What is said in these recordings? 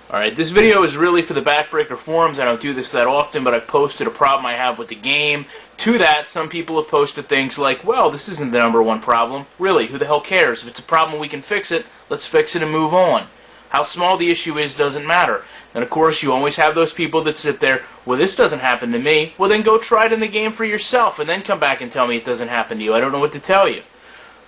Alright, this video is really for the BackBreaker forums. I don't do this that often, but I've posted a problem I have with the game. To that, some people have posted things like, well, this isn't the #1 problem. Really, who the hell cares? If it's a problem we can fix it, let's fix it and move on. How small the issue is doesn't matter. And of course, you always have those people that sit there, well, this doesn't happen to me. Well, then go try it in the game for yourself, and then come back and tell me it doesn't happen to you. I don't know what to tell you.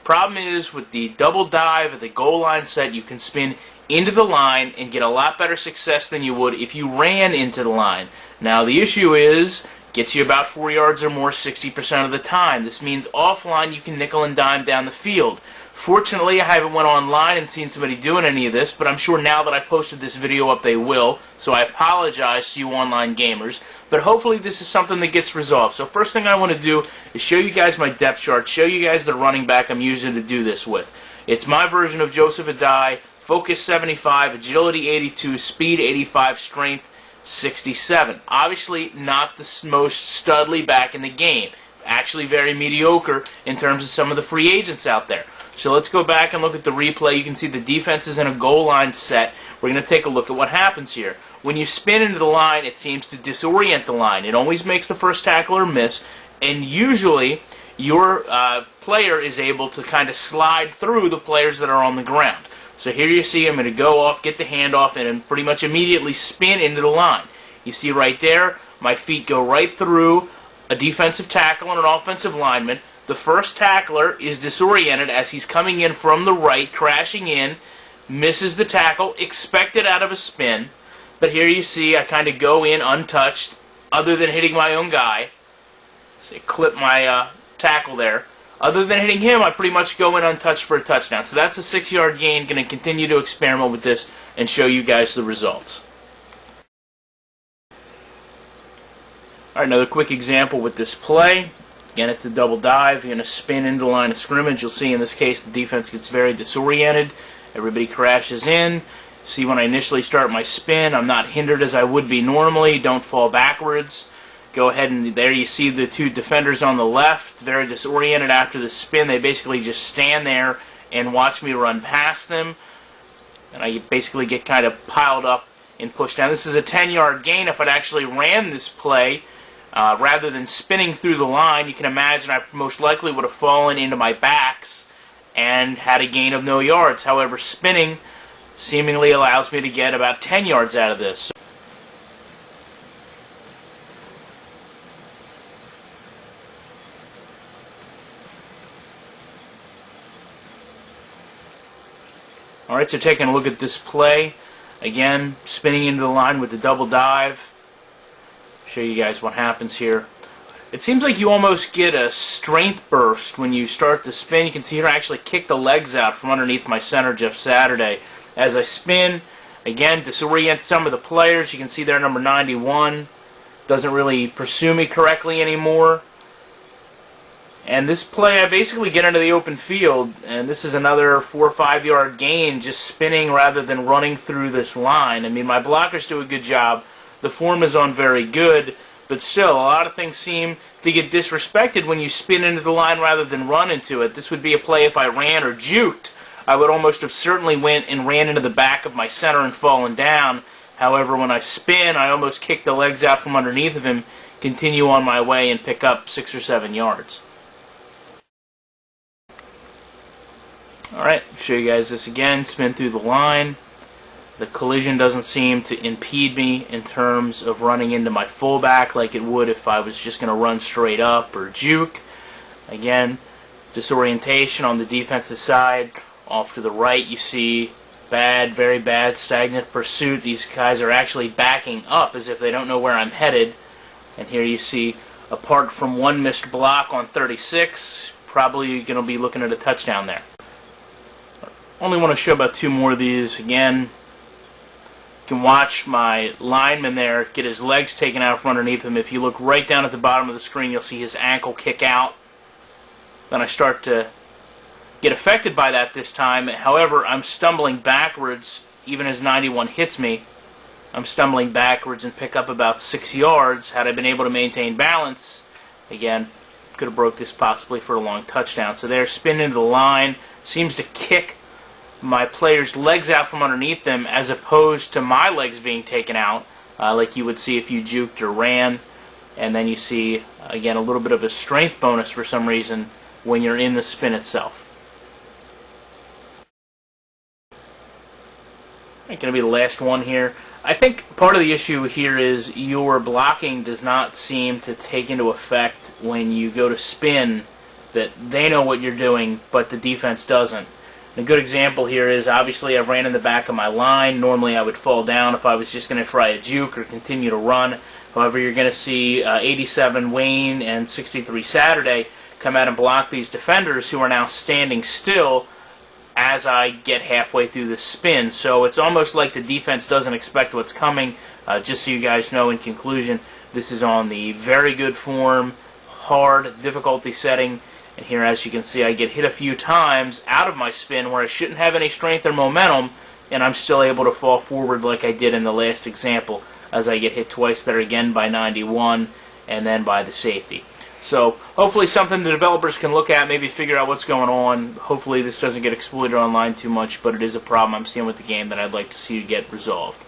Problem is, with the double dive at the goal line set, you can spin into the line and get a lot better success than you would if you ran into the line. Now, the issue is, gets you about 4 yards or more 60% of the time. This means offline you can nickel and dime down the field. Fortunately, I haven't went online and seen somebody doing any of this, but I'm sure now that I've posted this video up they will, so I apologize to you online gamers, but hopefully this is something that gets resolved. So first thing I want to do is show you guys my depth chart, show you guys the running back I'm using to do this with. It's my version of Joseph Adai, focus 75, agility 82, speed 85, strength 67. Obviously not the most studly back in the game. Actually very mediocre in terms of some of the free agents out there. So let's go back and look at the replay. You can see the defense is in a goal line set. We're going to take a look at what happens here. When you spin into the line, it seems to disorient the line. It always makes the first tackler miss, and usually your player is able to kind of slide through the players that are on the ground. So here you see I'm going to go off, get the handoff, and pretty much immediately spin into the line. You see right there, my feet go right through a defensive tackle and an offensive lineman. The first tackler is disoriented as he's coming in from the right, crashing in, misses the tackle, expected out of a spin. But here you see I kind of go in untouched, other than hitting my own guy. So I clip my tackle there. Other than hitting him, I pretty much go in untouched for a touchdown. So that's a 6-yard gain. Going to continue to experiment with this and show you guys the results. Alright, another quick example with this play. Again, it's a double dive. You're going to spin into the line of scrimmage. You'll see in this case the defense gets very disoriented. Everybody crashes in. See, when I initially start my spin, I'm not hindered as I would be normally. Don't fall backwards. Go ahead and there you see the two defenders on the left, very disoriented after the spin. They basically just stand there and watch me run past them. And I basically get kind of piled up and pushed down. This is a 10-yard gain. If I'd actually ran this play, rather than spinning through the line, you can imagine I most likely would have fallen into my backs and had a gain of no yards. However, spinning seemingly allows me to get about 10 yards out of this. Alright, so taking a look at this play, again, spinning into the line with the double dive. Show you guys what happens here. It seems like you almost get a strength burst when you start the spin. You can see here I actually kick the legs out from underneath my center, Jeff Saturday. As I spin, again, disorient some of the players. You can see there number 91 doesn't really pursue me correctly anymore. And this play, I basically get into the open field, and this is another 4 or 5 yard gain, just spinning rather than running through this line. I mean, my blockers do a good job. The form is on very good, but still, a lot of things seem to get disrespected when you spin into the line rather than run into it. This would be a play if I ran or juked. I would almost have certainly went and ran into the back of my center and fallen down. However, when I spin, I almost kick the legs out from underneath of him, continue on my way, and pick up 6 or 7 yards. Alright, show you guys this again. Spin through the line. The collision doesn't seem to impede me in terms of running into my fullback like it would if I was just going to run straight up or juke. Again, disorientation on the defensive side. Off to the right you see bad, very bad, stagnant pursuit. These guys are actually backing up as if they don't know where I'm headed. And here you see, apart from one missed block on 36, probably going to be looking at a touchdown there. Only want to show about 2 more of these. Again, you can watch my lineman there get his legs taken out from underneath him. If you look right down at the bottom of the screen, you'll see his ankle kick out. Then I start to get affected by that this time. However, I'm stumbling backwards even as 91 hits me. I'm stumbling backwards and pick up about 6 yards. Had I been able to maintain balance, again, could have broke this possibly for a long touchdown. So there, spin into the line, seems to kick my player's legs out from underneath them as opposed to my legs being taken out, like you would see if you juked or ran. And then you see, again, a little bit of a strength bonus for some reason when you're in the spin itself. Going to be the last one here. I think part of the issue here is your blocking does not seem to take into effect when you go to spin, that they know what you're doing, but the defense doesn't. A good example here is, obviously, I ran in the back of my line. Normally I would fall down if I was just going to try a juke or continue to run. However, you're going to see 87 Wayne and 63 Saturday come out and block these defenders who are now standing still as I get halfway through the spin. So it's almost like the defense doesn't expect what's coming. Just so you guys know, in conclusion, this is on the very good form, hard difficulty setting. And here, as you can see, I get hit a few times out of my spin where I shouldn't have any strength or momentum, and I'm still able to fall forward like I did in the last example, as I get hit twice there again by 91 and then by the safety. So hopefully something the developers can look at, maybe figure out what's going on. Hopefully this doesn't get exploited online too much, but it is a problem I'm seeing with the game that I'd like to see get resolved.